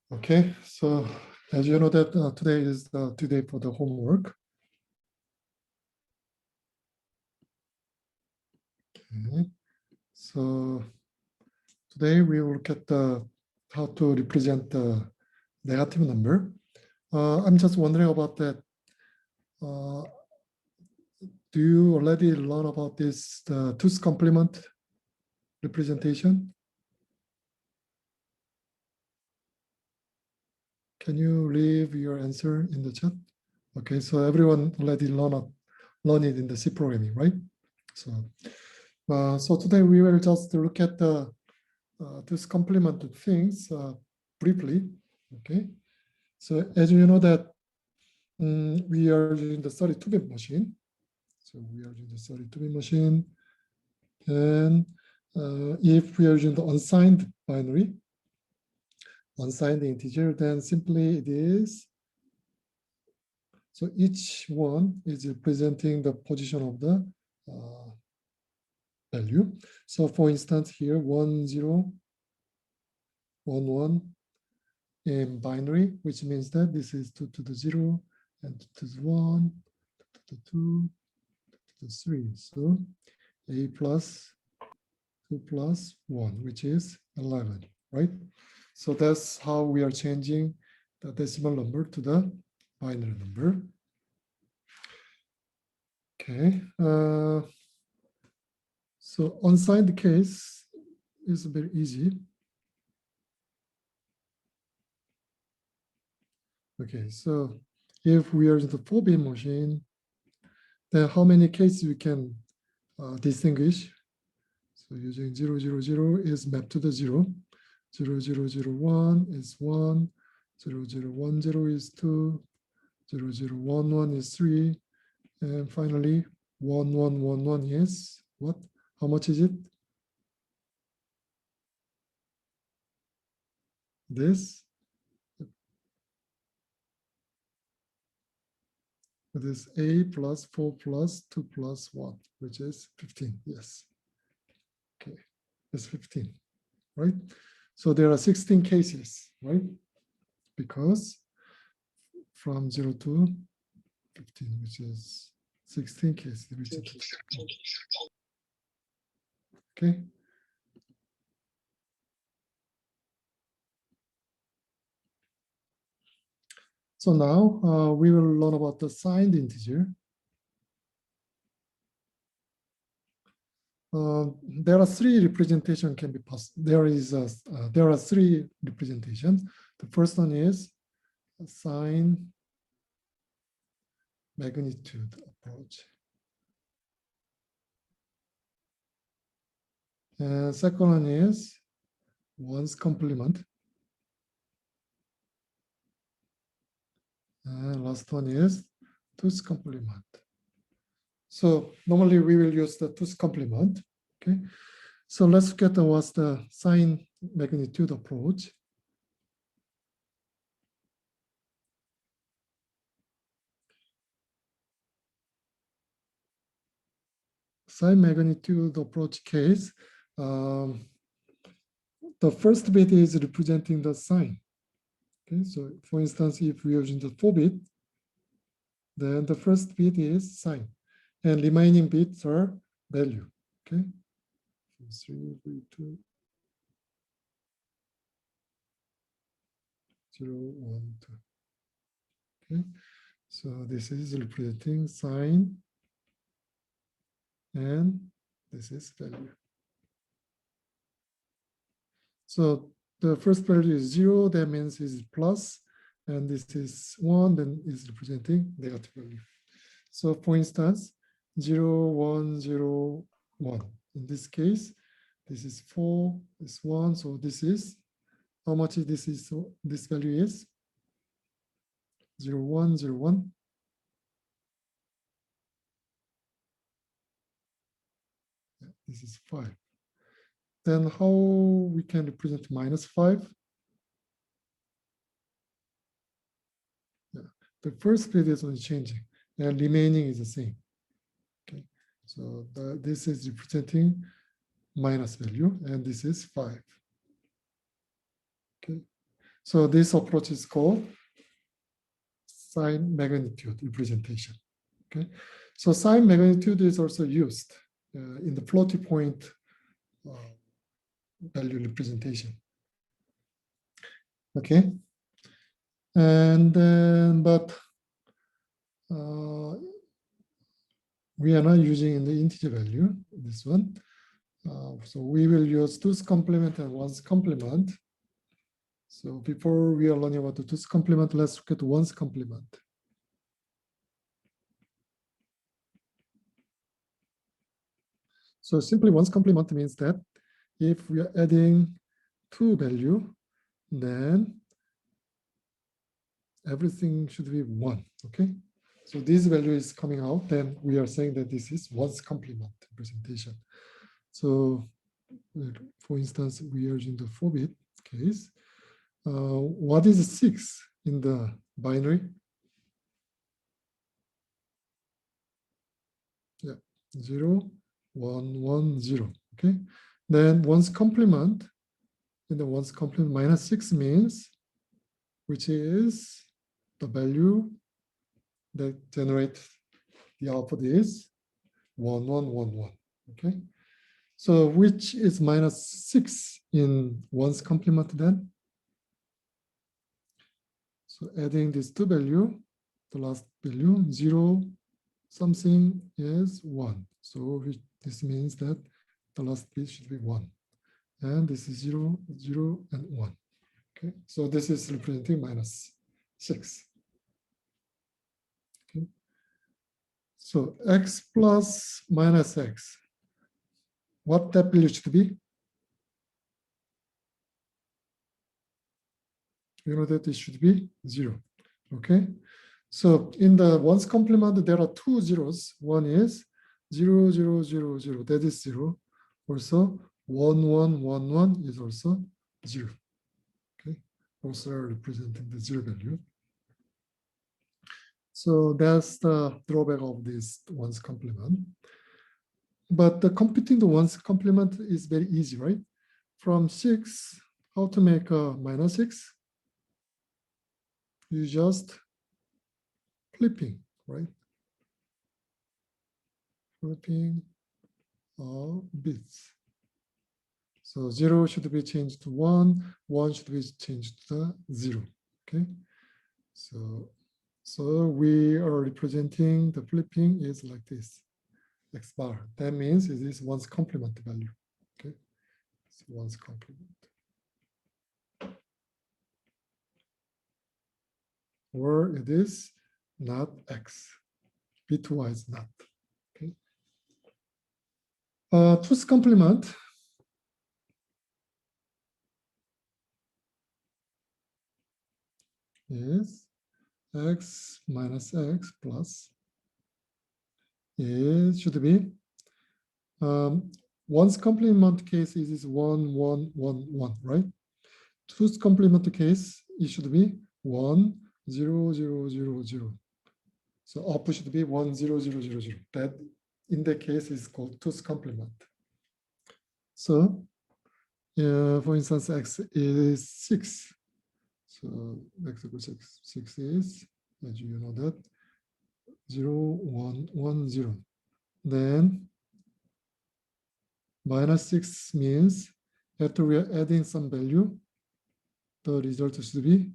Okay, so as you know that today is the due date for the homework. Okay, so today we will look at how to represent the negative number. I'm just wondering about that. Do you already learn about this, the 2's complement representation? Can you leave your answer in the chat? Okay, so everyone already learn it in the C programming, right? So today we will just look at the 2's complement things briefly. Okay, so as you know that we are using the 32-bit machine. So we are using the 32-bit machine, and if we are using the unsigned binary, unsigned integer, then simply it is. So each one is representing the position of the value. So for instance, here 1, 0, 1, 1 in binary, which means that this is 2 to the 0 and 2 to the 1, 2 to the 2, 2 to the 3. So a plus 2 plus 1, which is 11, right? So that's how we are changing the decimal number to the binary number. Okay. So unsigned case is very easy. Okay, so if we are in the 4-bit machine, then how many cases we can distinguish? So using 0, 0, 0 is mapped to the 0. 0, 0, 0, 1 is 1. 0, 0, 1, 0 is 2. 0, 0, 1, 1 is 3. And finally, 1, 1, 1, 1 is what? How much is it? This. It is a plus 4 plus 2 plus 1, which is 15. Yes. Okay, it's 15, right? So there are 16 cases, right? Because from 0 to 15, which is 16 cases. Okay. So now we will learn about the signed integer. There are three representations can be possible. There are three representations. The first one is a sign magnitude approach. And second one is 1's complement. And last one is 2's complement. So normally we will use the 2's complement. Okay. So let's look at what's the sign magnitude approach. Sign magnitude approach case, the first bit is representing the sign. Okay, so for instance, if we are using the 4-bit, then the first bit is sign, and remaining bits are value. Okay, 3, 2, 0, 1, 2. Okay, so this is representing sign, and this is value. So the first value is 0, that means it's plus, and this is 1, then is representing negative value. So for instance, 0, 1, 0, 1. In this case, this is 4, this 1, so this is, how much this is, so this value is 0, 1, 0, 1. Yeah, this is 5. Then how we can represent minus 5? Yeah, the first bit is only changing, and remaining is the same. Okay, so this is representing minus value, and this is 5. Okay, So this approach is called sign magnitude representation. Okay, so sign magnitude is also used in the floating point value representation. Okay, and then but we are not using in the integer value this one. So we will use 2's complement and 1's complement. So before we are learning about the 2's complement, let's look at 1's complement. So simply 1's complement means that if we are adding 2 value, then everything should be 1, okay? So this value is coming out, then we are saying that this is 1's complement representation. So for instance, we are using the 4-bit case. What is 6 in the binary? Yeah, 0, 1, 1, 0, okay? Then 1's complement, in the 1's complement minus 6 means, which is the value that generates the output is 1, 1, 1, 1, okay? So which is minus 6 in 1's complement then? So adding these two value, the last value, 0 something is 1. So this means that the last bit should be 1. And this is 0, 0, and 1. Okay, so this is representing minus 6. Okay, so x plus minus x. What that value should be? You know that it should be 0. Okay, so in the 1's complement, there are 2 zeros. One is 0, 0, 0, 0. That is 0. Also, 1, 1, 1, 1 is also 0. Okay, also representing the 0 value. So that's the drawback of this 1's complement. But the computing the 1's complement is very easy, right? From 6, how to make a minus 6? You just flipping, right? Flipping all bits. So 0 should be changed to 1, 1 should be changed to 0, okay? So we are representing the flipping is like this, x bar. That means it is 1's complement value, okay? So 1's complement. Or it is not x, bitwise not, okay? 2's complement is x minus x plus it should be 1's complement case is 1, 1, 1, 1, right? 2's complement case it should be 1, 0, 0, 0, 0. So output should be 1, 0, 0, 0, 0. That in that case is called 2's complement. So for instance, x is 6. So x equals 6. 6 is, as you know that, 0, 1, 1, 0. Then minus 6 means after we are adding some value, the result should be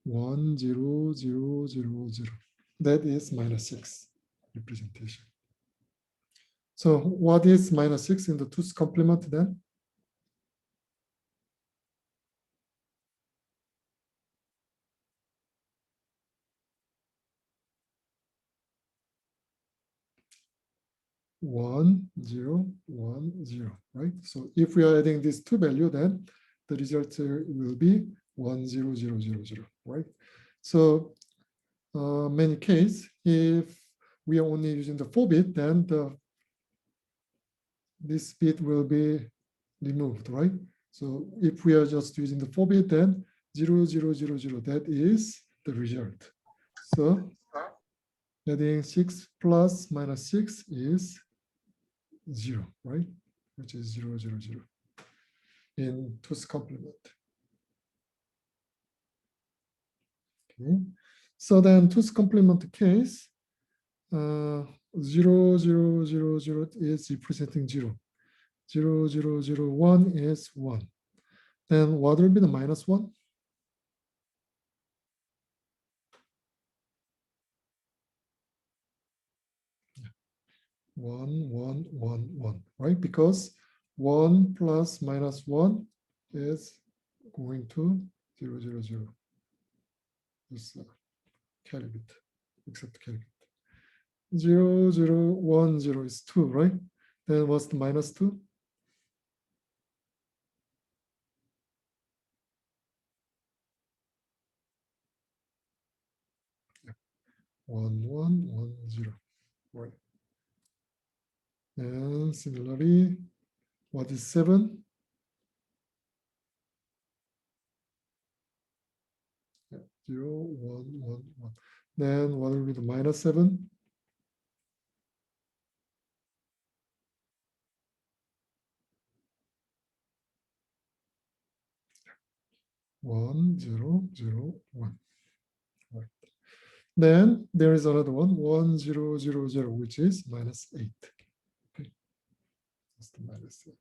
1, 0, 0, 0, 0. That is minus 6 representation. So what is minus 6 in the 2's complement then? One, 0, 1, 0, right? So if we are adding these two values, then the result will be 1, 0, 0, 0, 0, right? So many cases, if we are only using the 4-bit, then this bit will be removed, right? So if we are just using the 4-bit, then 0, 0, 0, 0, that is the result. So adding 6 plus minus 6 is 0, right? Which is 0, 0, 0 in 2's complement. Okay. So then 2's complement case, 0, 0, 0, 0 is representing 0. 0, 0, 0, 1 is 1. Then what will be the minus 1? 1, 1, 1, 1, right? Because 1 plus minus 1 is going to 0, 0, 0. Just carry bit, except carry bit. 0, 0, 1, 0 is 2, right? Then what's the minus 2? 1, 1, 1, 0, right? And similarly, what is 7? 0, 1, 1, 1. Then what will be the minus 7? 1, 0, 0, 1. Right. Then there is another one, 1, 0, 0, 0, which is minus 8. Okay. That's the minus 8.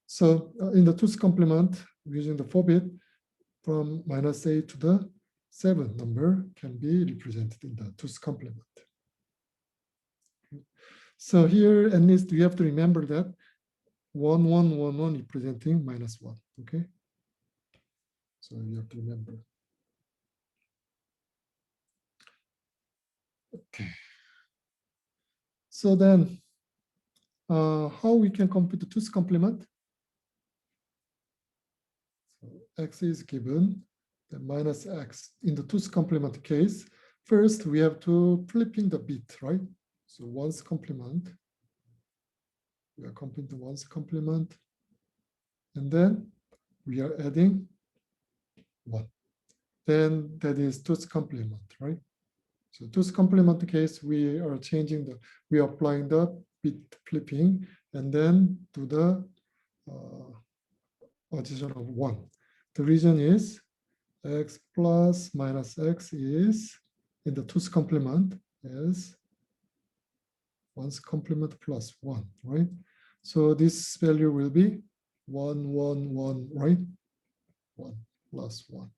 So in the 2's complement, using the 4-bit, from minus 8 to the 7 number can be represented in the 2's complement. Okay. So here, at least we have to remember that 1, 1, 1, 1 representing minus 1. Okay. So you have to remember. Okay. So then, how we can compute the 2's complement? So x is given, then minus x. In the 2's complement case, first we have to flipping the bit, right? So 1's complement, we are computing 1's complement, and then we are adding 1. Then that is 2's complement, right? So 2's complement case, we are we are applying the bit flipping, and then to the addition of 1. The reason is x plus minus x is, in the 2's complement, is 1's complement plus 1, right? So this value will be 1, 1, 1, right? 1 plus 1.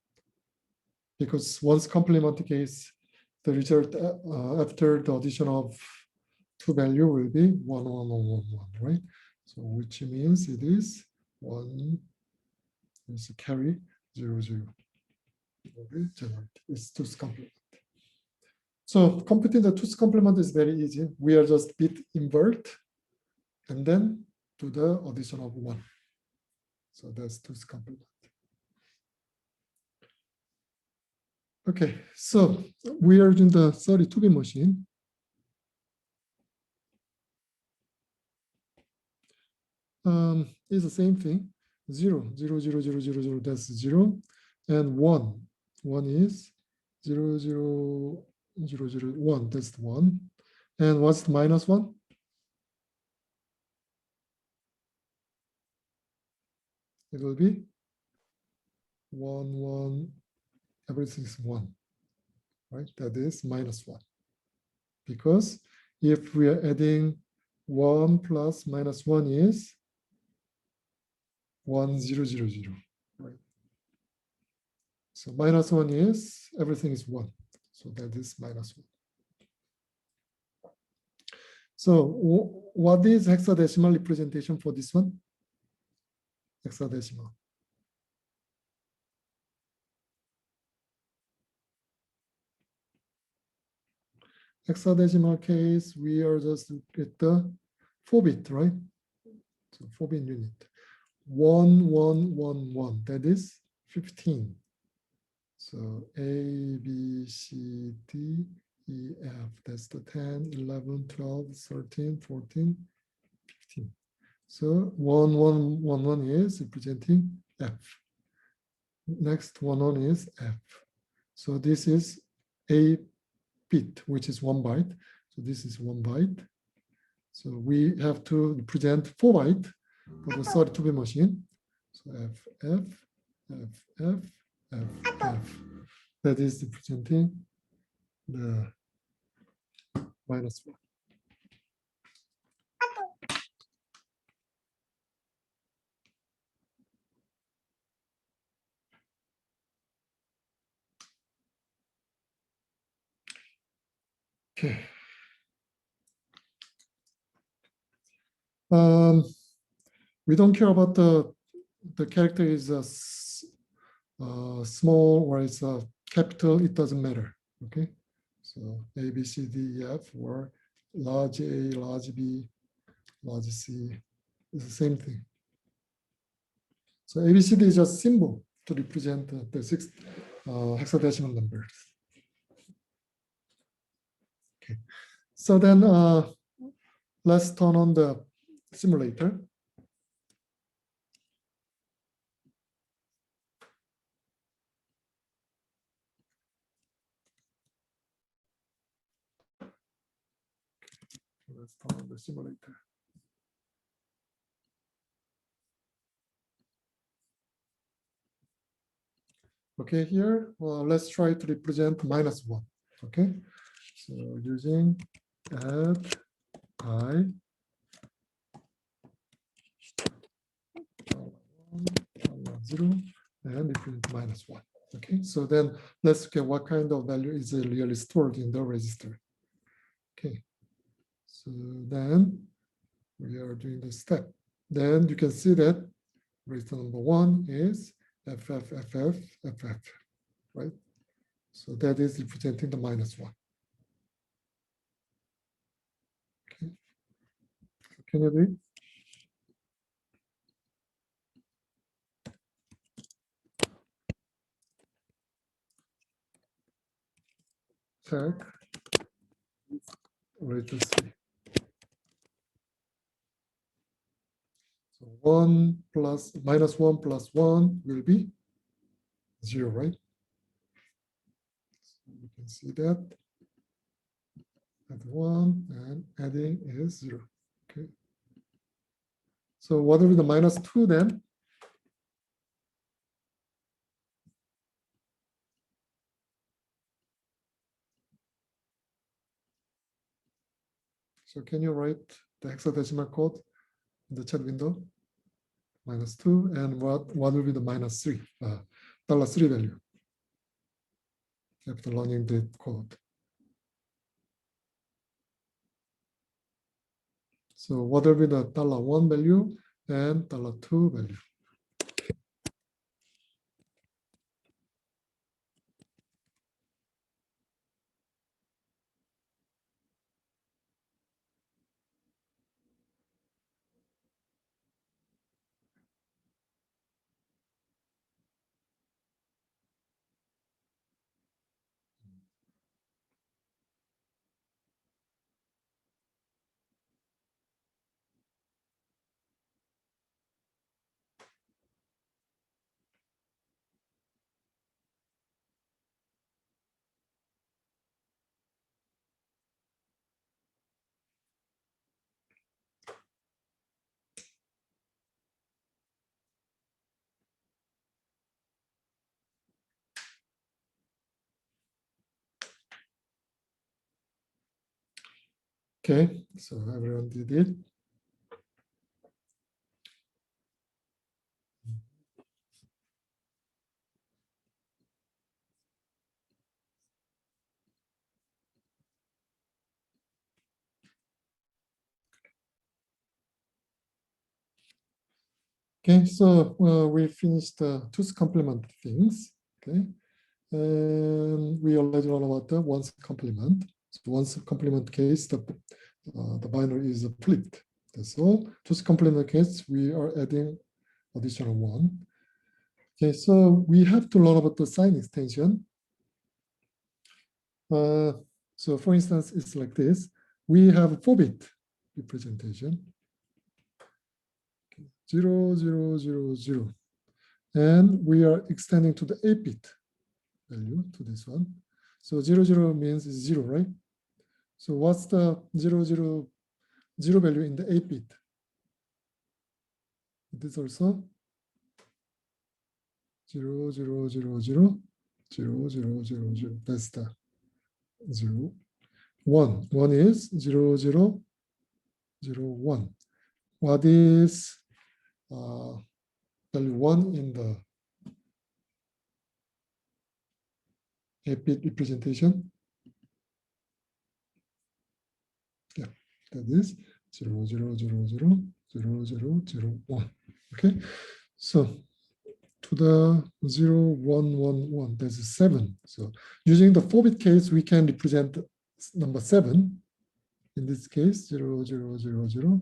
Because 1's complement case, the result after the addition of 2 value will be 1, 1, 1, 1, 1, right? So which means it is 1 is a carry 0, 0. It's 2's complement. So computing the 2's complement is very easy. We are just bit invert and then to the addition of 1. So that's 2's complement. Okay, so we are in the 32-bit machine. It's the same thing. 0, 0, 0, 0, 0, 0, that's 0. And 1. 1 is 0, 0, 0, 0, 1, that's 1. And what's the minus 1? It will be 1, 1, everything is 1, right? That is minus 1. Because if we are adding 1 plus minus 1 is 1, 0, 0, 0, right? So minus 1 is, everything is 1. So that is minus 1. So what is hexadecimal representation for this one? Hexadecimal. Hexadecimal case, we are just at the 4-bit, right? So 4-bit unit. 1, 1, 1, 1, that is 15. So A, B, C, D, E, F, that's the 10, 11, 12, 13, 14, 15. So 1, 1, 1, 1 is representing F. Next 1, 1 is F. So this is a bit, which is 1 byte. So this is 1 byte. So we have to represent 4 byte for the 32-bit machine. So F, F, F, F, F. That is representing the -1. Okay. We don't care about the character is small or it's a capital. It doesn't matter. Okay. So A, B, C, D, E, F, or large A, large B, large C. It's the same thing. So A, B, C, D is just symbol to represent the 6 hexadecimal numbers. Okay. So then let's turn on the simulator. Let's turn on the simulator. Okay, here, let's try to represent -1. Okay, so using add I, 0, and represent -1. Okay, so then let's look at what kind of value is really stored in the register. Okay, so then we are doing the step. Then you can see that register number 1 is FF, right? So that is representing the -1. Okay, so can you do it? Check. Register 3. So 1 plus -1 plus 1 will be 0, right? So you can see that. Add 1 and adding is 0. Okay. So what will be the -2 then? So can you write the hexadecimal code in the chat window? -2, and what will be the -3? $3 value after learning the code. So what will be the $1 value and $2 value? Okay, so everyone did it. Okay, so we finished the 2's complement things. Okay, and we already learned about the 1's complement. So 1's complement case, the binary is flipped. That's all. 2's complement case, we are adding additional 1. Okay, so we have to learn about the sign extension. So for instance, it's like this. We have a 4-bit representation. 0, 0, 0, 0. And we are extending to the 8-bit value to this one. So 0, 0 means 0, right? So what's the 0, 0, 0 value in the 8-bit? It is also 0, 0, 0, 0, 0, 0, 0, 0. That's the 0. 1. 1 is 0, 0, 0, 1. What is value 1 in the 8-bit representation? Yeah, that is 0, 0, 0, 0, 0, 0, 0, 1. Okay, so to the 0, 1, 1, 1, that's 7. So using the 4-bit case, we can represent number 7. In this case, 0, 0, 0, 0,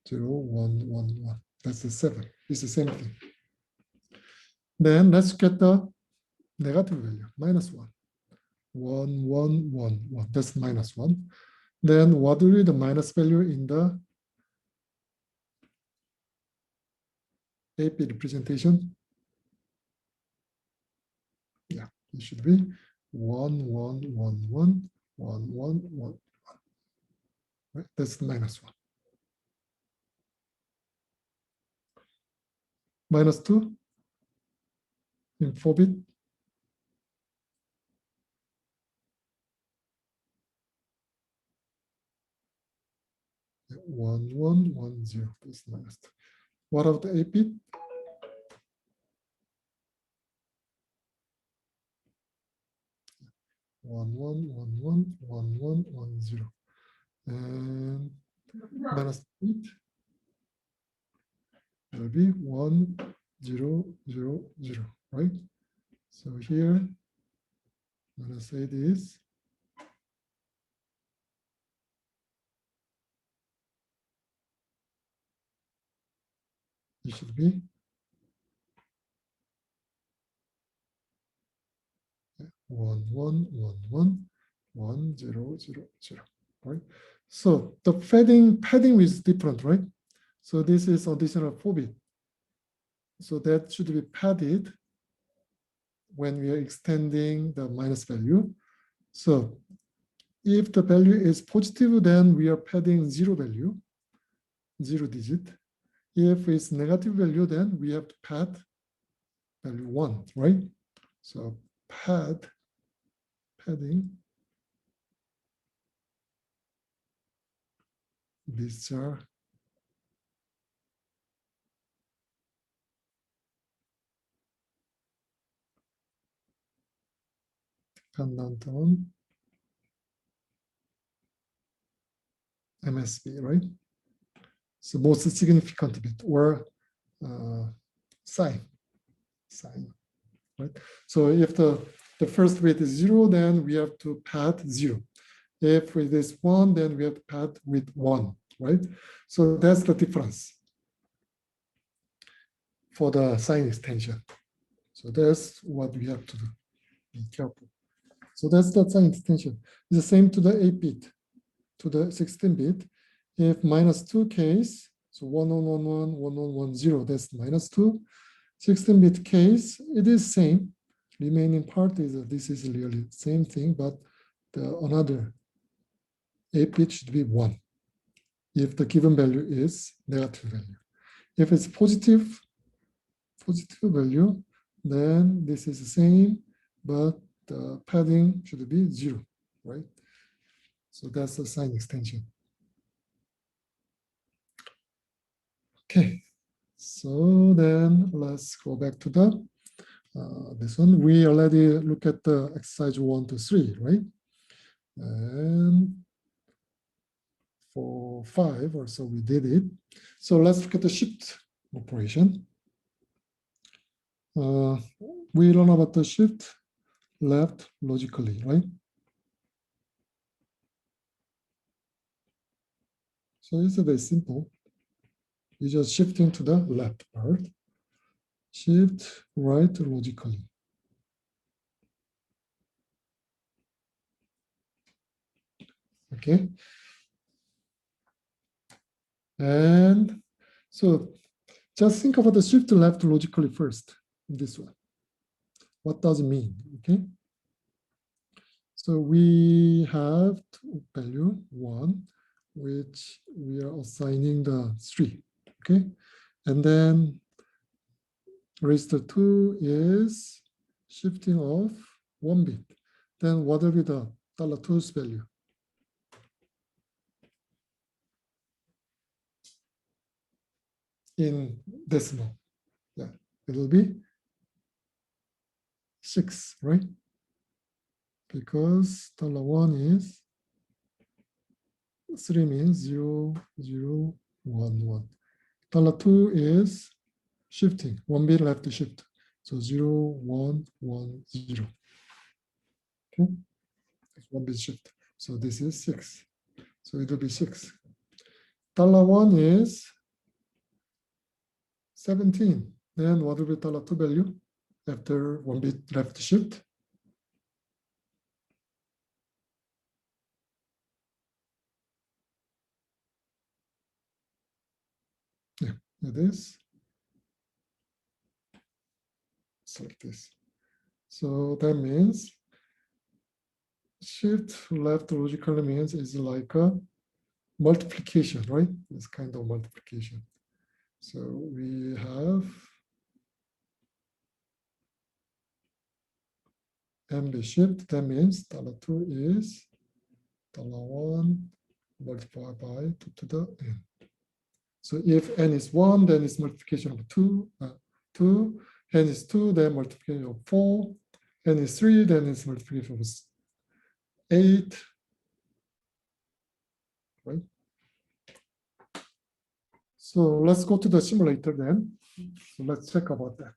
0, 1, 1, 1. That's the 7. It's the same thing. Then let's get the negative value, minus 1. 1, 1, 1, 1. That's minus 1. Then what will be the minus value in the 8-bit representation? Yeah, it should be 1, 1, 1, 1, 1, 1, 1. Right? That's minus 1. Minus 2 in 4-bit. 1, 1, 1, 0. That's minus 2. What of the 8-bit? One, 1, 1, 1, 1, 1, 1, 0. And minus 8 will be 1, 0, 0, 0, right? So here, minus 8 is it should be 1, 1, 1, 1, 1, 0, 0, 0, right? So the padding is different, right? So this is additional 4-bit. So that should be padded when we are extending the minus value. So if the value is positive, then we are padding 0 value, 0 digit. If it's negative value, then we have to pad value 1, right? So padding these are dependent on MSB, right? So most significant bit or sign, right? So if the first bit is 0, then we have to pad 0. If it is 1, then we have to pad with 1, right? So that's the difference for the sign extension. So that's what we have to do. Be careful. So that's the sign extension. It's the same to the 8-bit, to the 16-bit. If minus 2 case, so 1111, 1110, that's minus 2. 16-bit case, it is same. Remaining part is this is really same thing, but the another 8-bit should be 1 if the given value is negative value. If it's positive value, then this is the same, but the padding should be 0, right? So that's the sign extension. Okay, so then let's go back to the this one. We already look at the exercise 1 to 3, right? And for 5 or so we did it. So let's look at the shift operation. We learn about the shift left logically, right? So it's very simple. You just shifting to the left part. Shift right logically. Okay. And so just think about the shift left logically first, this one. What does it mean? Okay. So we have value 1, which we are assigning the 3. Okay. And then raised to 2 is shifting of 1 bit. Then what will be the $2's value? In decimal. Yeah, it will be 6, right? Because $1 is 3 means 0, 0, 1, 1. $2 is shifting, 1 bit left to shift. So 0, 1, 1, 0. Okay, 1 bit shift. So this is 6. So it will be 6. $1 is 17. Then what will be $2 value after 1 bit left to shift? Yeah, it is. Select this. So that means shift left logically means is like a multiplication, right? It's kind of multiplication. So we have MB shift. That means $2 is $1 multiplied by 2 to the n. So if n is 1, then it's multiplication of 2. 2. N is 2, then multiplication of 4. N is 3, then it's multiplication of 8. Right? So let's go to the simulator then. So let's check about that.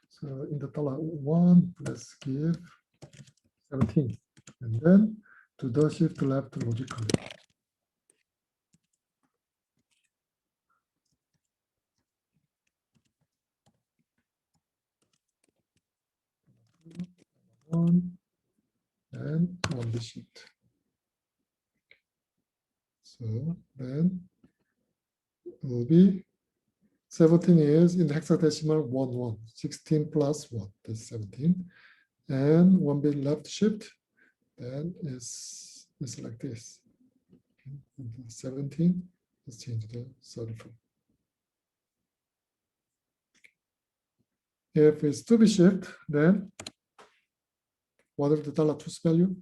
So in the $1, let's give 17. And then to the shift left logically. One and 1 bit shift. So then it will be 17 is in hexadecimal 1, 1. 16 plus 1, that's 17. And 1 bit left shift, then it's like this. 17, let's change the 34. If it's 2 bit shift, then what is the $2's value?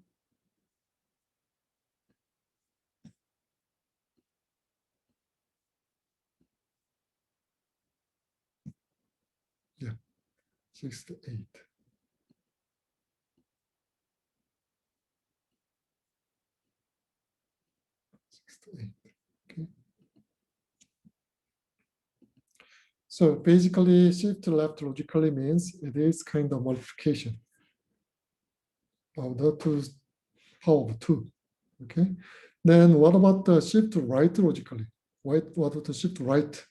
Yeah, 68. 68. Okay. So basically, shift left logically means it is kind of multiplication of the 2's power of 2. Okay. Then what about the shift right logically? What about the shift right?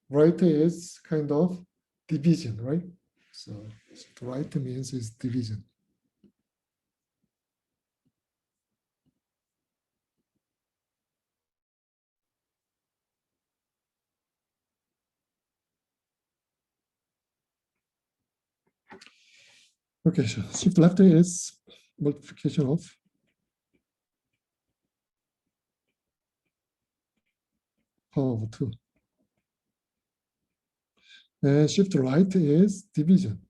Right is kind of division, right? So shift right means is division. Okay, so shift left is multiplication of power of 2. And shift right is division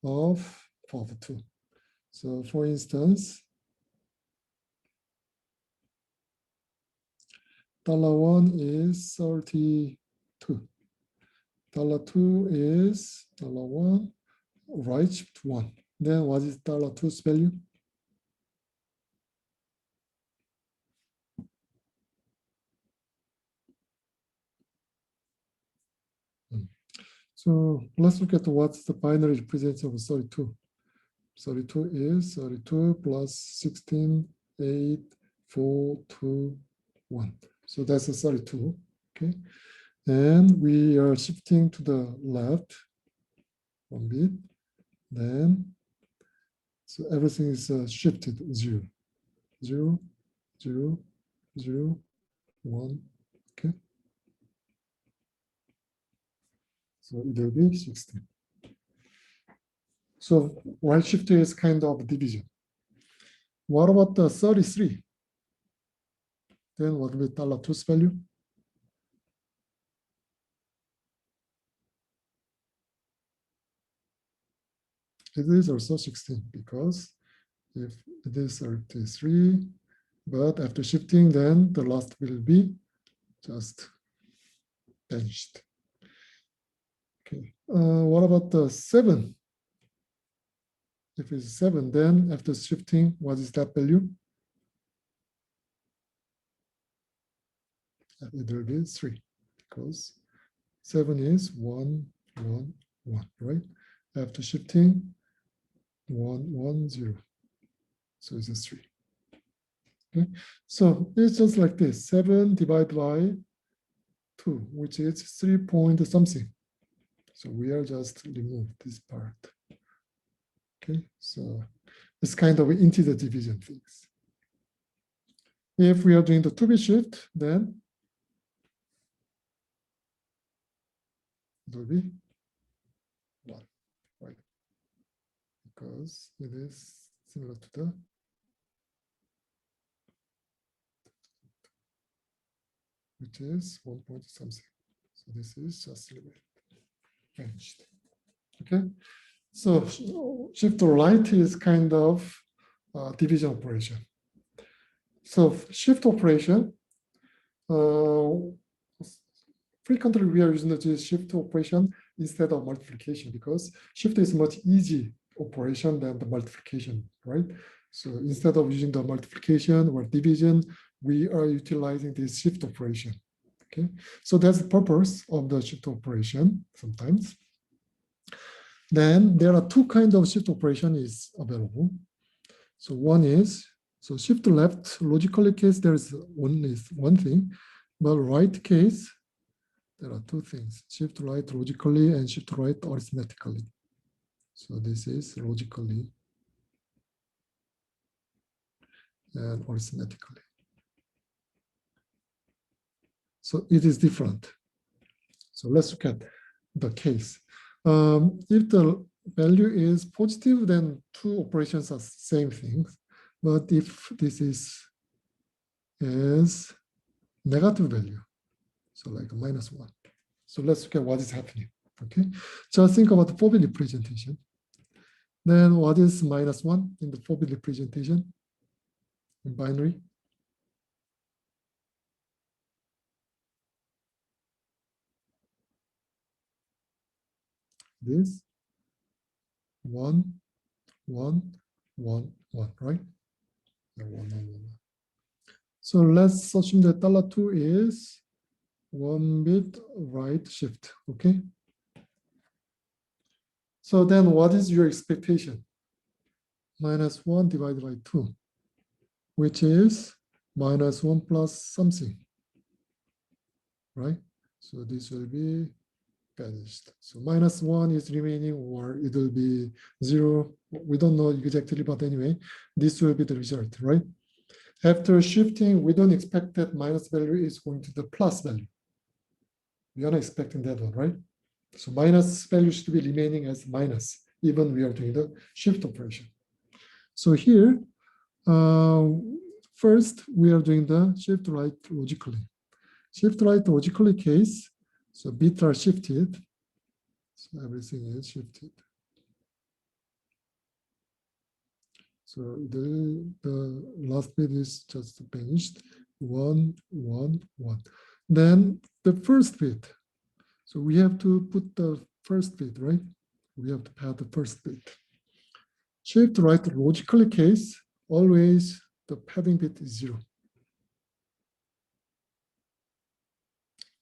of power of 2. So for instance, $1 is 32. $2 is $1, right shift 1. Then what is $2's value? So let's look at what's the binary representation of 32. 32 is 32 plus 16, 8, 4, 2, 1. So that's a 32, okay? And we are shifting to the left 1 bit. Then, so everything is shifted 0, 0, 0, 0, 1, okay? So it will be 16. So right shift is kind of division. What about the 33? Then what will be $2's value? It is also 16 because if it is 33, but after shifting, then the last will be just vanished. Okay. What about the 7? If it's 7, then after shifting, what is that value? It will be 3 because 7 is 1, 1, 1, right? After shifting, 1, 1, 0. So it's a 3. Okay. So it's just like this. 7 divided by 2, which is 3 point something. So we are just remove this part. Okay. So it's kind of integer division things. If we are doing the 2-bit shift, then it will be 1, right? Because it is similar to the which is 1 point something. So this is just vanished. Okay. So shift to right is kind of division operation. So shift operation, frequently we are using the shift operation instead of multiplication because shift is much easy operation than the multiplication, right? So instead of using the multiplication or division, we are utilizing this shift operation. Okay, so that's the purpose of the shift operation sometimes. Then there are two kinds of shift operation is available. So one is, so shift left, logically case, there is one thing, but right case, there are two things, shift right logically and shift right arithmetically. So this is logically and arithmetically. So it is different. So let's look at the case. If the value is positive, then two operations are same things. But if this is negative value, so like -1. So let's look at what is happening. Okay, just think about the 4-bit representation. Then what is -1 in the 4-bit representation in binary? This 1, 1, 1, 1, right? 1, 1, 1, 1. So let's assume that $2 is 1-bit right shift. Okay. So then what is your expectation? -1 divided by 2, which is -1 plus something, right? So this will be vanished. So -1 is remaining, or it will be 0. We don't know exactly, but anyway, this will be the result, right? After shifting, we don't expect that minus value is going to the plus value. We are not expecting that one, right? So minus value should be remaining as minus, even we are doing the shift operation. So here, first we are doing the shift right logically. Shift right logically case, so bits are shifted. So everything is shifted. So the last bit is just finished. 1, 1, 1. Then the first bit. So we have to put the first bit, right? We have to pad the first bit. Shift right logically case, always the padding bit is 0.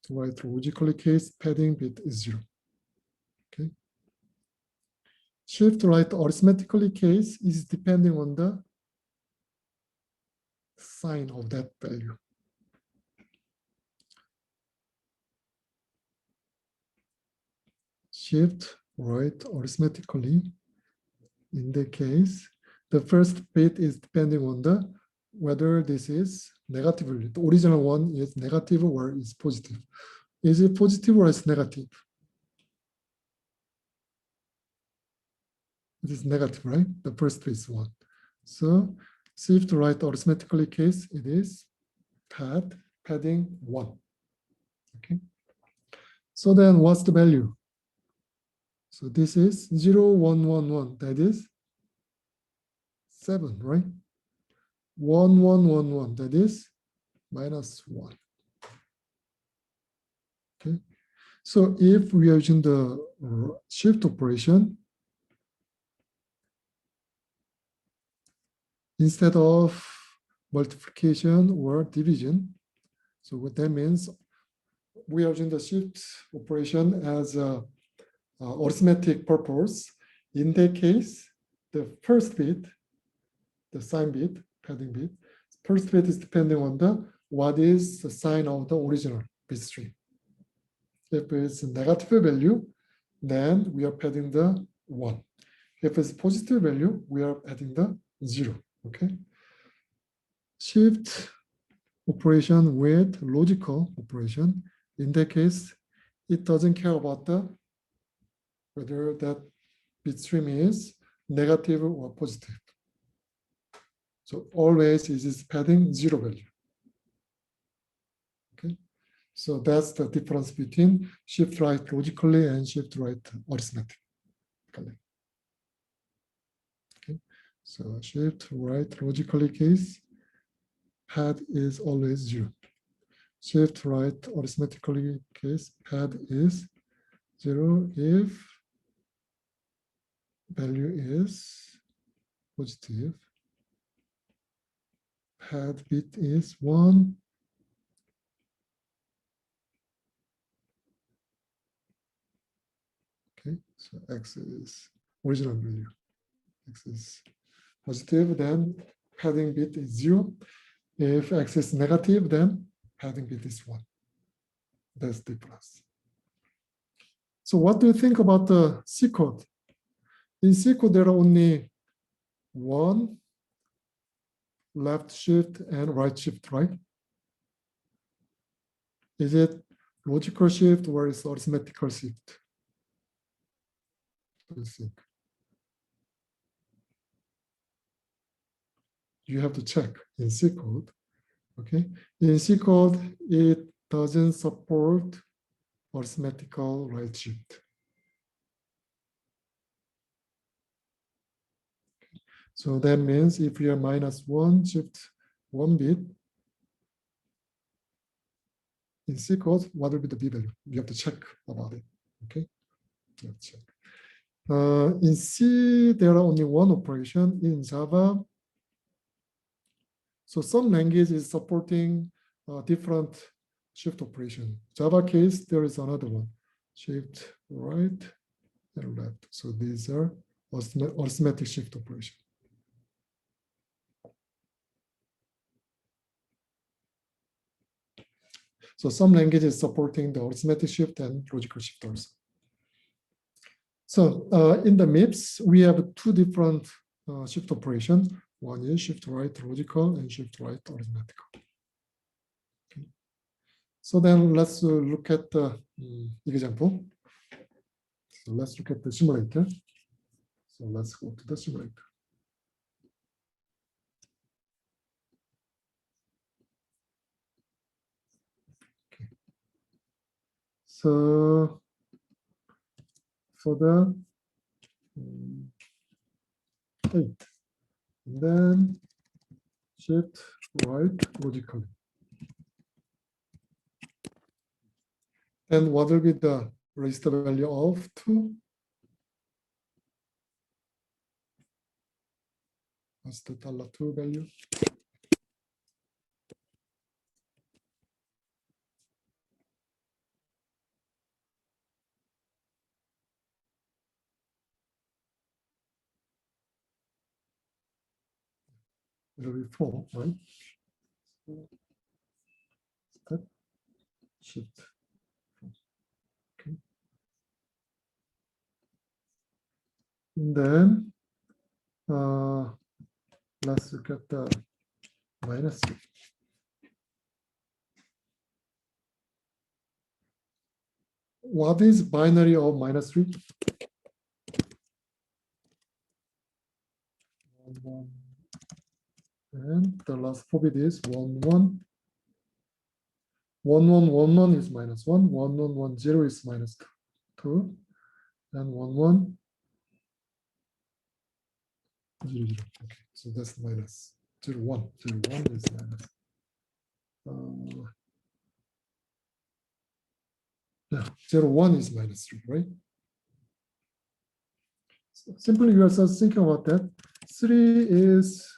Right logically case, padding bit is 0. Okay. Shift right arithmetically case is depending on the sign of that value. Shift right arithmetically, in the case, the first bit is depending on the whether this is negative. The original one is negative or is positive. Is it positive or is negative? it is negative, right? The first bit is 1. So shift right arithmetically case, it is padding 1. Okay. So then what's the value? So this is 0, 1, 1, 1. That is 7, right? 1, 1, 1, 1. That is minus 1. Okay. So if we are using the shift operation, instead of multiplication or division, so what that means, we are using the shift operation as a arithmetic purpose. In that case, the first bit, the sign bit, padding bit, first bit is depending on the what is the sign of the original bit stream. If it's a negative value, then we are padding the 1. If it's positive value, we are adding the 0. Okay. Shift operation with logical operation. In that case, it doesn't care about whether that bit stream is negative or positive. So always it is padding 0 value. Okay. So that's the difference between shift right logically and shift right arithmetically. Okay. So shift right logically case, pad is always 0. Shift right arithmetically case, pad is 0 if value is positive. Pad bit is 1. Okay, so x is original value. X is positive, then padding bit is 0. If x is negative, then padding bit is 1. That's the difference. So what do you think about the C code? In C code, there are only 1 left shift and right shift, right? Is it logical shift or is arithmetical shift? What do you think? You have to check in C code. Okay, in C code, it doesn't support arithmetical right shift. So that means if you are minus 1 shift 1 bit, in C code, what will be the B value? You have to check about it. Okay, let's check. In C, there are only 1 operation. In Java, so some language is supporting different shift operation. Java case, there is another one, shift right and left. So these are arithmetic shift operation. So some languages supporting the arithmetic shift and logical shift also. So in the MIPS, we have 2 different shift operations. One is shift right logical and shift right arithmetical. Okay. So then let's look at the example. So let's look at the simulator. So let's go to the simulator. Okay. So for the 8, and then shift right logically. And what will be the register value of 2? What's the $2 value? It will be 4, right? Step, shift. Okay. And then let's look at the -3. What is binary of -3? 1, 1, and the last 4 bit is 1, 1. 1, 1, 1, 1 is minus 1, 1, 1, 1, 0 is minus 2, and 1, 1, 0, 0. Okay, so that's minus 0, 1. 0, 1 is minus. Yeah, 0, 1 is minus 3, right? So simply, you are just thinking about that. 3 is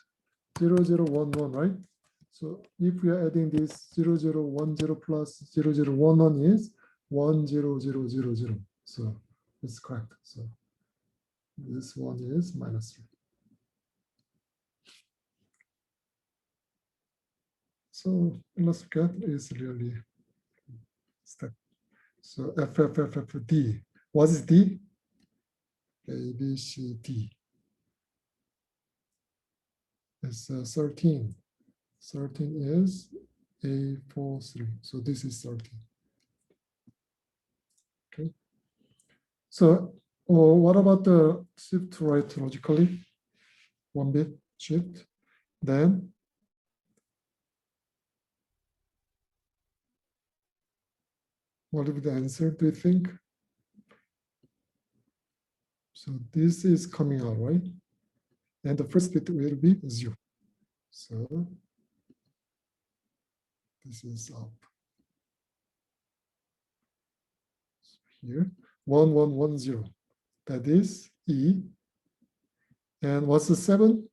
0, 0, 1, 1, right? So if we are adding this 0, 0, 1, 0 plus 0, 0, 1, 1 is 1, 0, 0, 0, 0. So it's correct. So this one is minus 3. So let's get is really step. So F, F, F, F, D. What is D? A, B, C, D. It's 13. 13 is A, 4, 3. So this is 13. Okay. So what about the shift right logically? 1 bit shift. Then what will be the answer, do you think? So this is coming out, right? And the first bit will be 0. So this is up. Here, 1, 1, 1, 0. That is E. And what's the 7?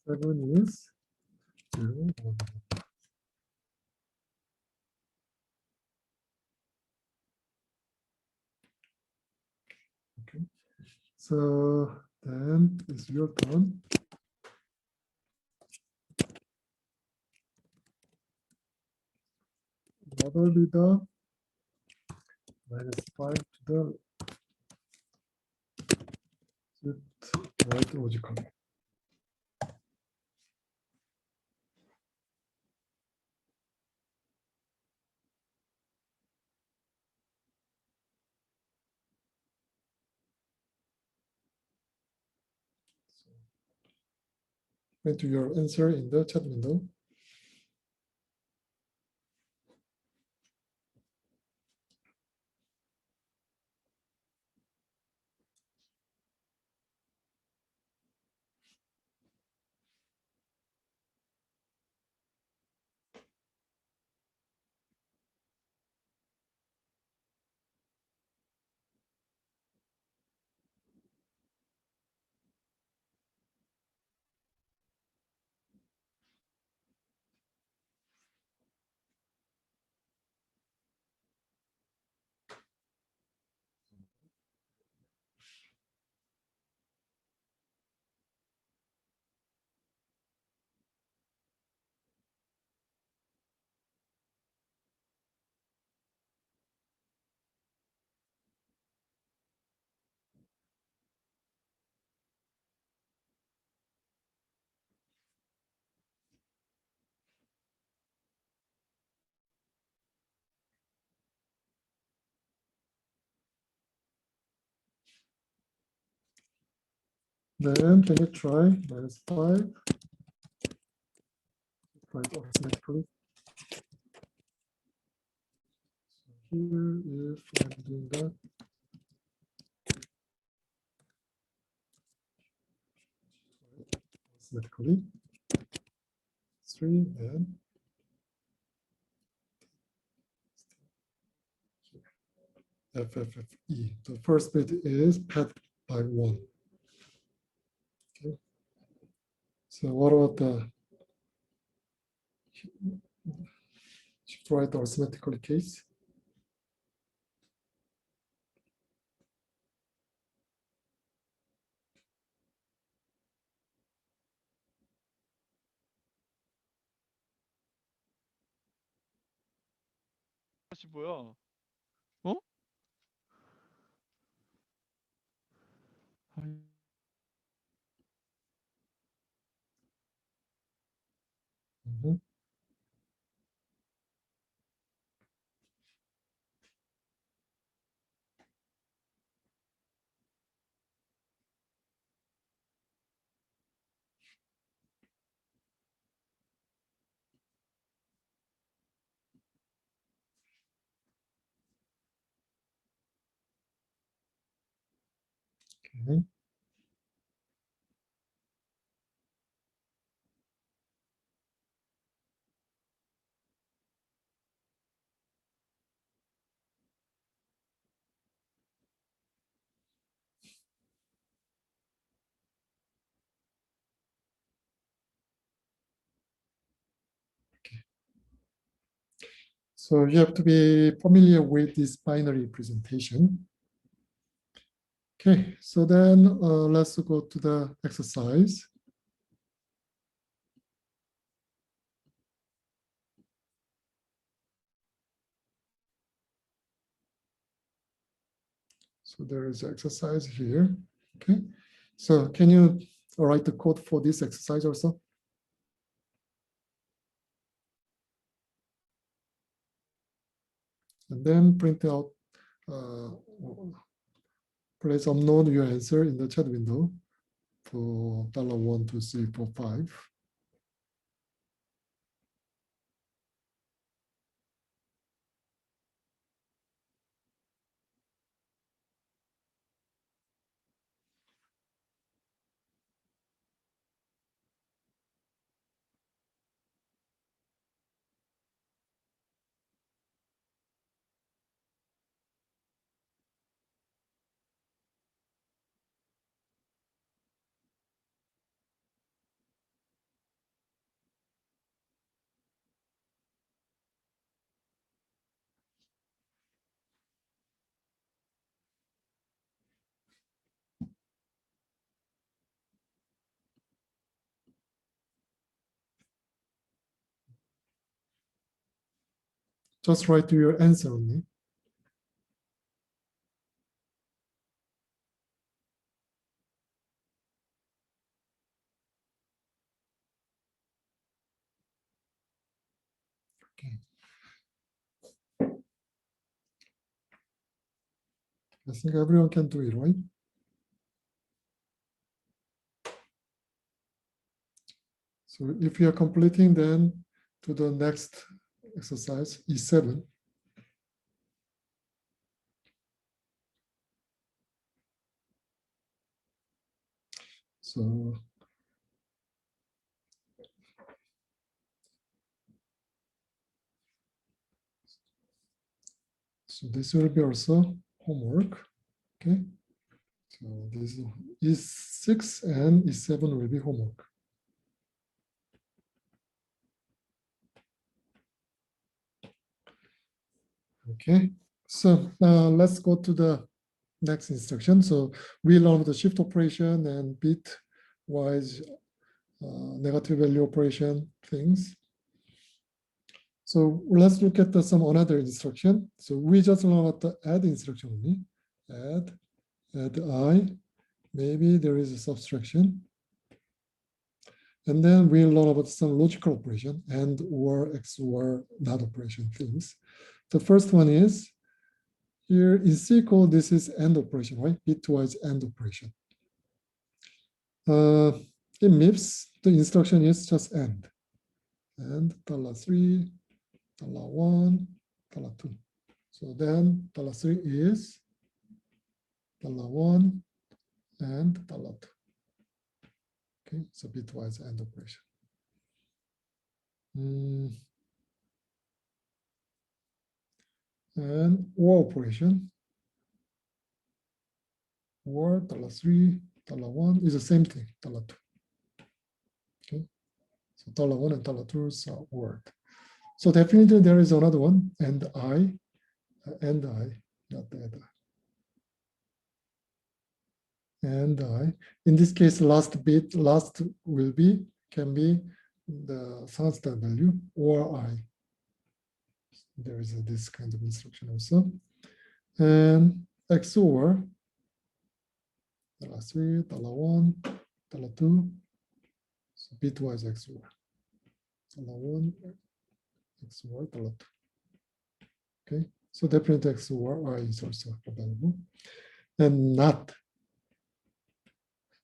7 is 0, 1, 1. Okay. So then it's your turn. What will be the minus 5 to the shift right logically? Enter your answer in the chat window. Then can you try minus 5? Right arithmetically. Here, if I'm doing that, arithmetically, 3 and FFFE. The first bit is pad by 1. Okay. So what about the shift right arithmetically case? 다시 뭐야? 어? 아니, Mhm. Okay. So you have to be familiar with this binary presentation. Okay, so then let's go to the exercise. So there is exercise here. Okay, so can you write the code for this exercise also? And then print out, place unknown your answer in the chat window for $1, 2, 3, 4, 5. Just write your answer only. Okay. I think everyone can do it, right? So if you are completing, then to the next exercise, E7. So this will be also homework. Okay. So this E6 and E7 will be homework. Okay. So let's go to the next instruction. So we learned the shift operation and bitwise negative value operation things. So let's look at some another instruction. So we just learned about the add instruction only. Add I. Maybe there is a subtraction. And then we learn about some logical operation and or XOR not operation things. The first one is here in C code, this is AND operation, right? Bitwise AND operation. In MIPS, the instruction is just AND. And $3, $1, $2. So then $3 is $1 and $2. Okay, so bitwise AND operation. And OR operation, or $3, $1 is the same thing, $2. Okay, so $1 and $2 are OR. So definitely there is another one, and I, not that I. And I, in this case, last will be, can be the constant value, or I. There is this kind of instruction also. And XOR, $3, $1, $2, so bitwise XOR. $1, XOR, $2. Okay, so definitely XOR I is also available. And not.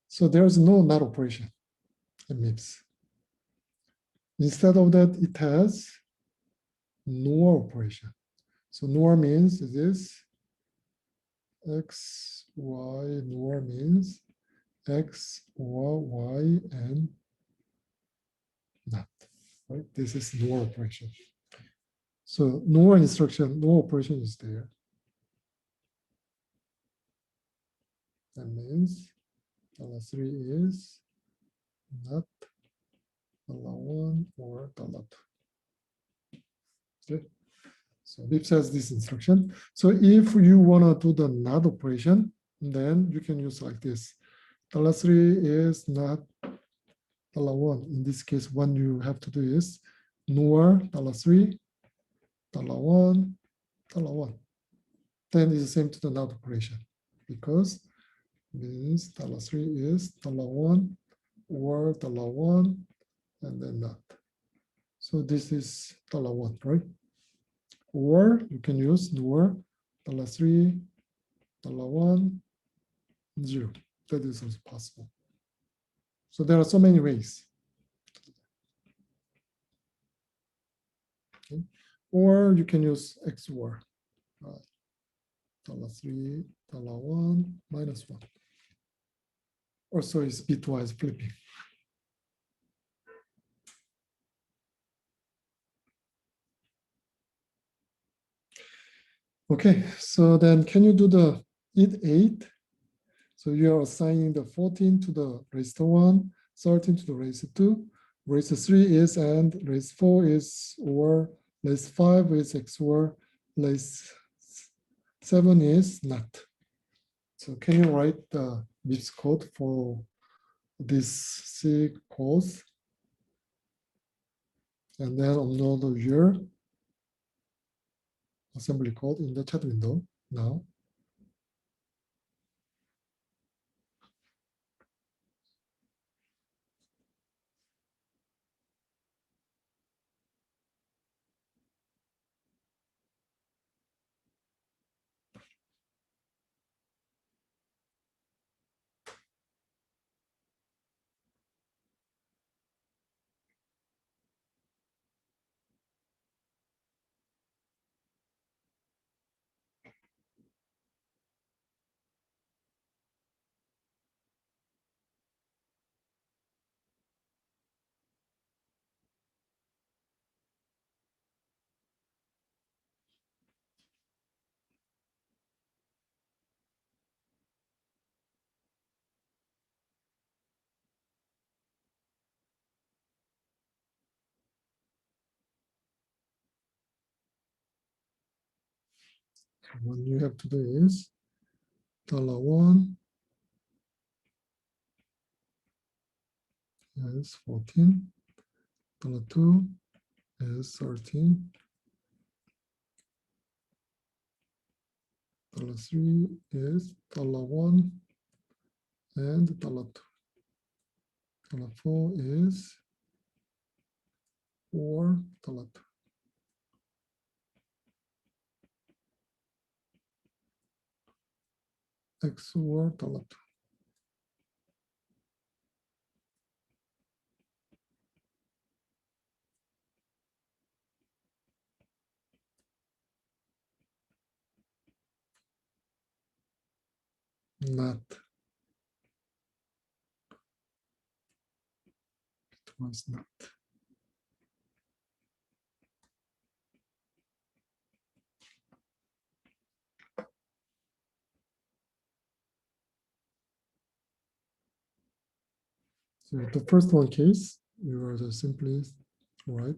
So there is no not operation in MIPS. Instead of that, it has NOR operation. So NOR means this X, Y, nor means X or Y and not, right? This is nor operation. So nor instruction, nor operation is there. That means $3 is not $1 or $2. Okay. So MIPS has this instruction. So if you want to do the not operation, then you can use like this. $3 is not $1. In this case, what you have to do is nor $3, $1, $1. Then it's the same to the not operation because means $3 is $1 or $1 and then not. So this is $1, right? Or you can use nor $3, $1, 0. That is also possible. So there are so many ways. Okay. Or you can use XOR. $3, $1, -1. Also is bitwise flipping. Okay, so then can you do the int8? So you are assigning the 14 to the raised to 1, 13 to the raised to 2, raised to 3 is and, raised 4 is or, raised 5 is XOR, raised 7 is not. So can you write the MIPS code for this C codes? And then upload your assembly code in the chat window now. What you have to do is $1 is 14, $2 is 13, $3 is $1 and $2. $4 is $4. XOR $. Not. It was not. So the first one case, you are the simplest, right?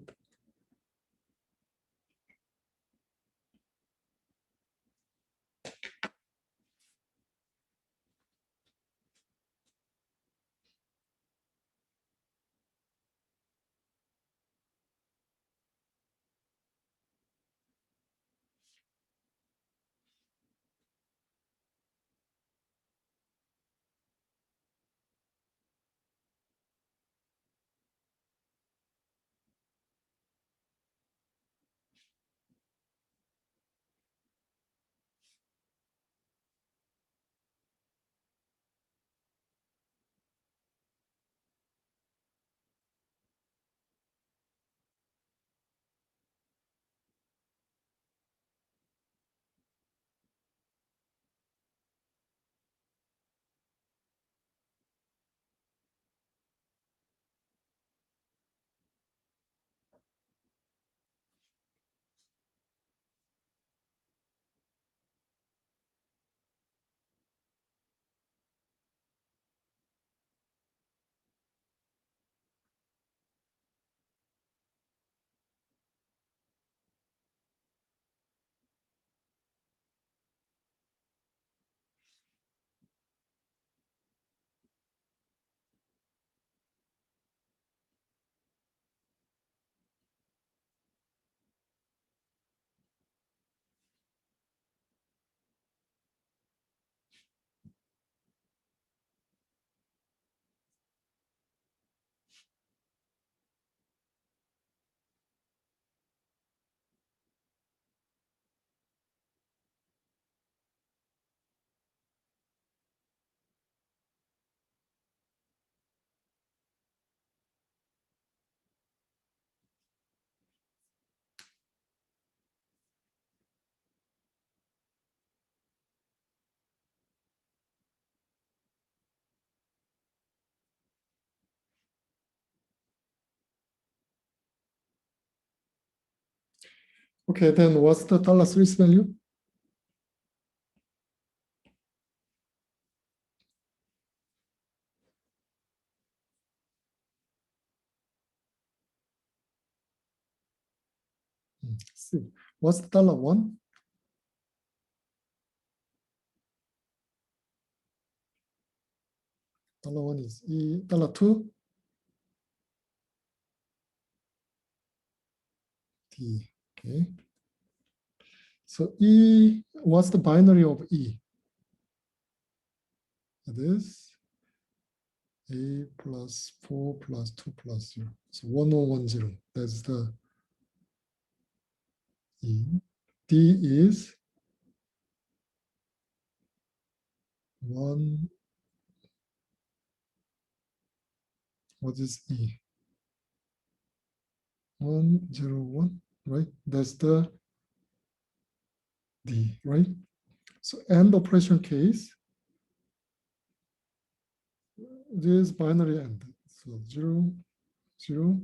Okay, then what's the $3's value? See, what's the $1? $1 is E, $2, D, okay. So E, what's the binary of E? It is A plus 4 plus 2 plus 0. So 1010, that's the E. D is 1, what is E? 101, right? That's the D, right? So AND operation case, this binary AND. So 0, 0,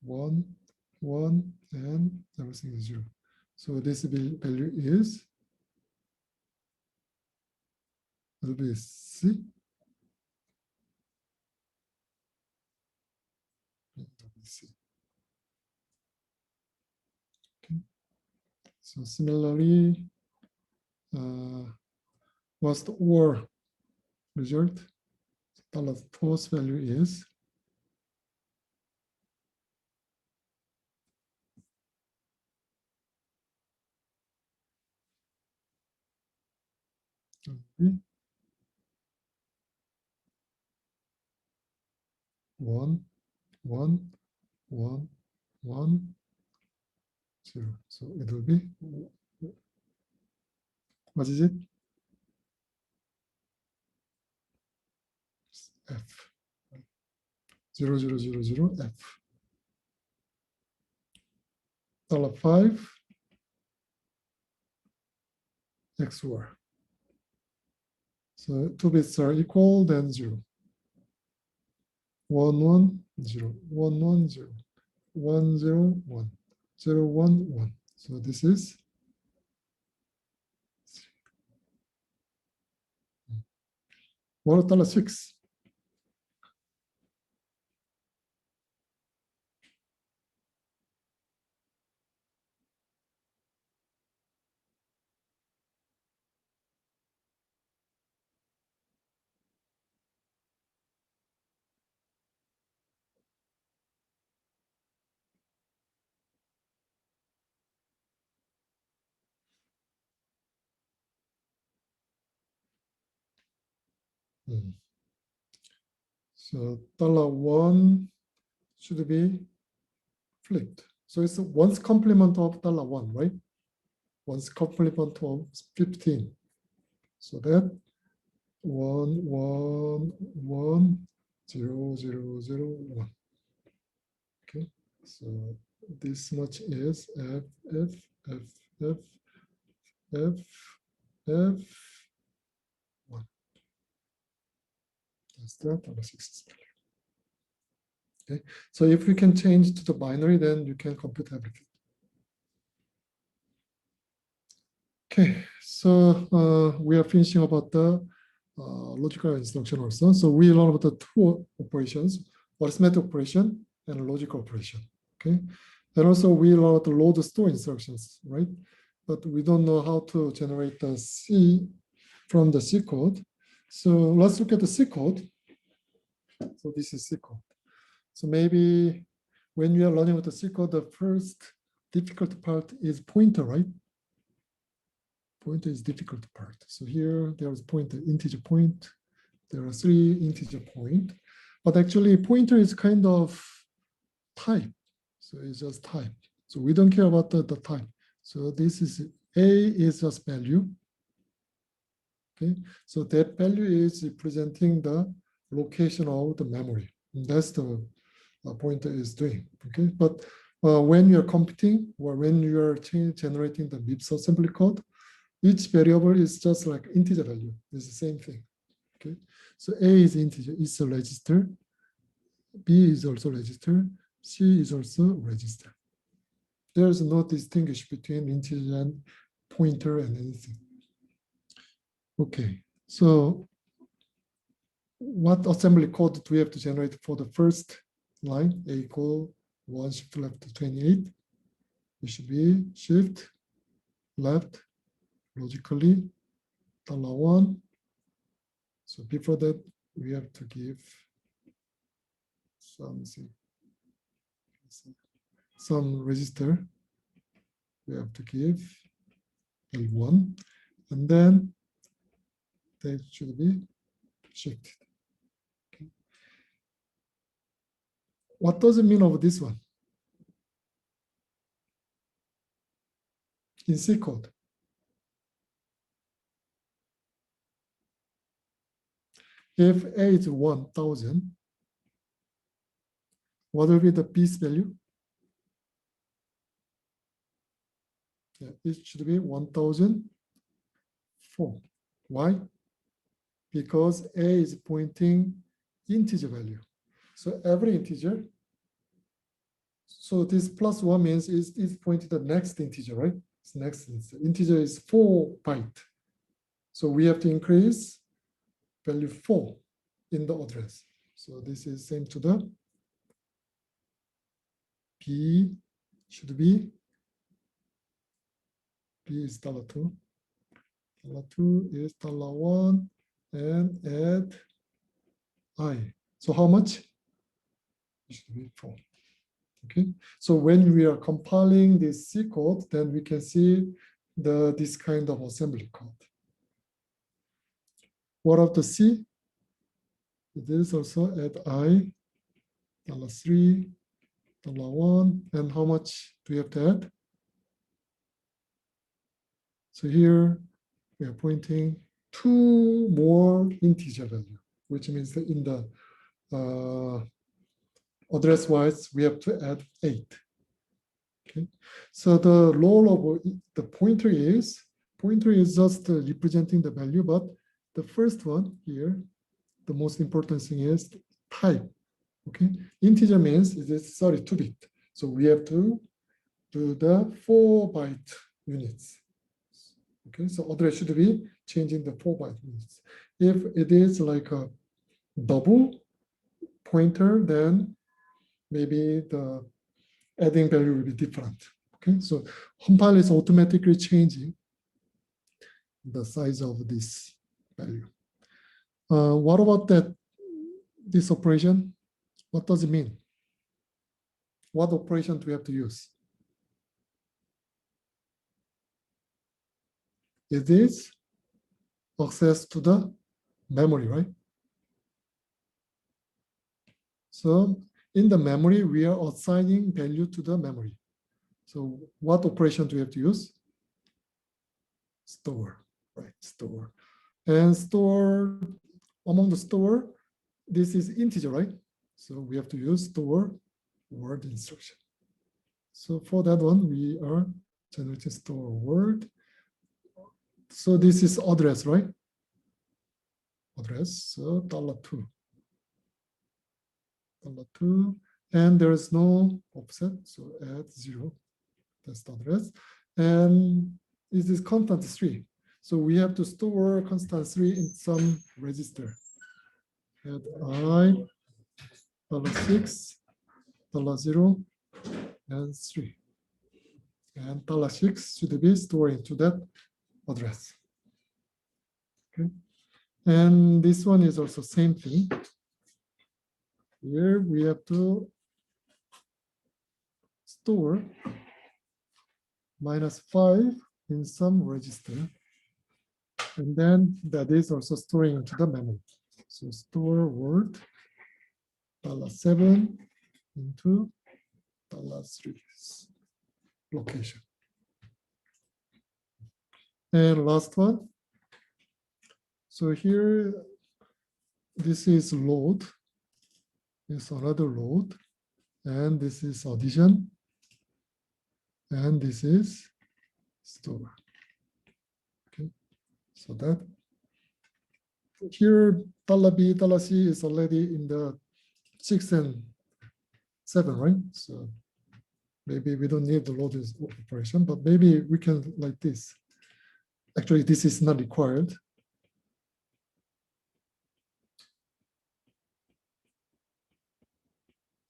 1, 1, and everything is 0. So this value is, will be C. C. Okay. So similarly, what's the OR result? $4's value is one, one, one, 1, 0. So it will be, what is it? F. 0, 0, 0, 0, F. $5 XOR. So 2 bits are equal, then 0. 1, 1, 0, 1, 1, 0, 1, 0, 1, 0, 1, 1. So this is $6. So $1 should be flipped. So it's one's complement of $1, right? One's complement of 15. So that 1, 1, 1, 0, 0, 0, 1. Okay, so this much is F, F, F, F, F, F, 1. That's that $6. Okay, so if we can change to the binary, then you can compute everything. Okay, so we are finishing about the logical instruction also. So we learn about the two operations, arithmetic operation and logical operation. Okay, and also we learn about the load store instructions, right? But we don't know how to generate the C from the C code. So let's look at the C code. So this is C code. So maybe when you are learning with the C code, the first difficult part is pointer, right? Pointer is difficult part. So here there is pointer, integer point. There are 3 integer point, but actually pointer is kind of type. So it's just type. So we don't care about the type. So this is A is just value. Okay, so that value is representing the location of the memory. And that's the pointer is doing. Okay, but when you're computing or when you're generating the MIPS assembly code, each variable is just like integer value. It's the same thing. Okay, so A is integer, it's a register. B is also register. C is also register. there's no distinguish between integer and pointer and anything. Okay, so what assembly code do we have to generate for the first line? A equal 1 shift left to 28. It should be shift left logically $1. So before that, we have to give some register. We have to give L1, and then that should be shifted. Okay. What does it mean of this one? In C code, if A is 1000, what will be the B's value? Yeah, it should be 1004. Why? Because A is pointing integer value. So every integer, so this +1 means it's pointing the next integer, right? It's next integer is 4 byte. So we have to increase value 4 in the address. So this is same to the B should be, B is $2. $2 is $1 and add I. So how much? It should be 4. Okay. So when we are compiling this C code, then we can see this kind of assembly code. What of the C? It is also add I, $3, $1, and how much do we have to add? So here we are pointing 2 more integer value, which means that in the address wise, we have to add 8. Okay, so the role of the pointer is just representing the value, but the first one here, the most important thing is type. Okay, integer means it is 32-bit, so we have to do the 4 byte units. Okay, so address should be changing the 4 byte units. If it is like a double pointer, then maybe the adding value will be different. Okay, so compile is automatically changing the size of this value. What about this operation? What does it mean? What operation do we have to use? It is access to the memory, right? So in the memory, we are assigning value to the memory. So what operation do we have to use? Store, right? Store. And store, among the store, this is integer, right? So we have to use store word instruction. So for that one, we are generating store word. So this is address, right? Address, so $2. $2, and there is no offset, so add 0. That's the address. And this is constant 3. So we have to store constant 3 in some register. Add I, $6, $0, and 3. And $6 should be stored into that address. Okay. And this one is also same thing. Here we have to store -5 in some register. And then that is also storing into the memory. So store word $7 into $3 location. And last one. So here, this is load. It's another load. And this is addition. And this is store. Okay. So that here $B, $C is already in the 6 and 7, right? So maybe we don't need the load operation, but maybe we can like this. Actually, this is not required.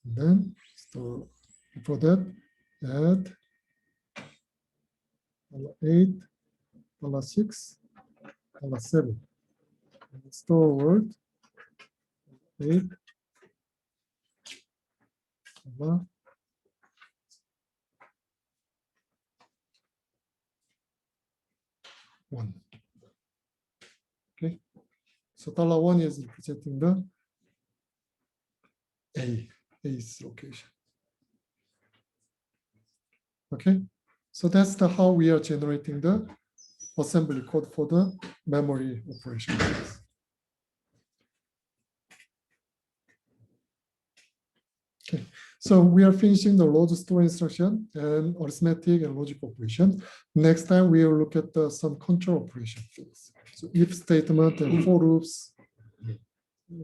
And then, so before that, add $8, $6, $7. And store word 8, $1. Okay, so $1 is representing the A's location. Okay, so that's how we are generating the assembly code for the memory operation. Okay, so we are finishing the load store instruction and arithmetic and logic operation. Next time we will look at some control operation things. So if statement and for loops.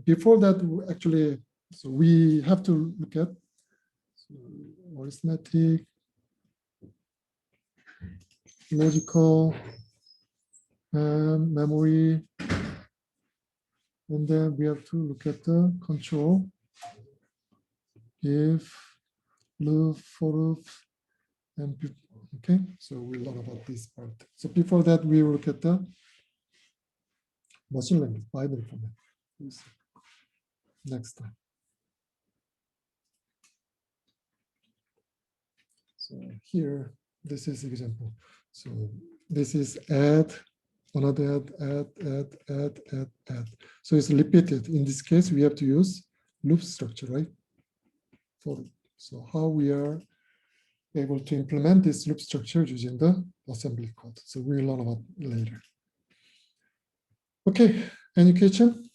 Before that, actually, so we have to look at arithmetic, logical, and memory, and then we have to look at the control. If, loop, for loop, and okay, so we learn about this part. So before that, we look at the machine language binary format. Next time. So here, this is example. So this is add, another add. So it's repeated. In this case, we have to use loop structure, right? So how we are able to implement this loop structure using the assembly code. So we'll learn about later. Okay, any question?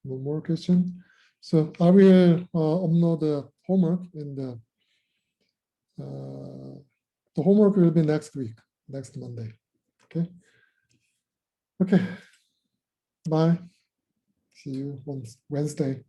No more question. So I will upload the homework in the homework will be next week, next Monday. Okay. Okay. Bye. See you on Wednesday.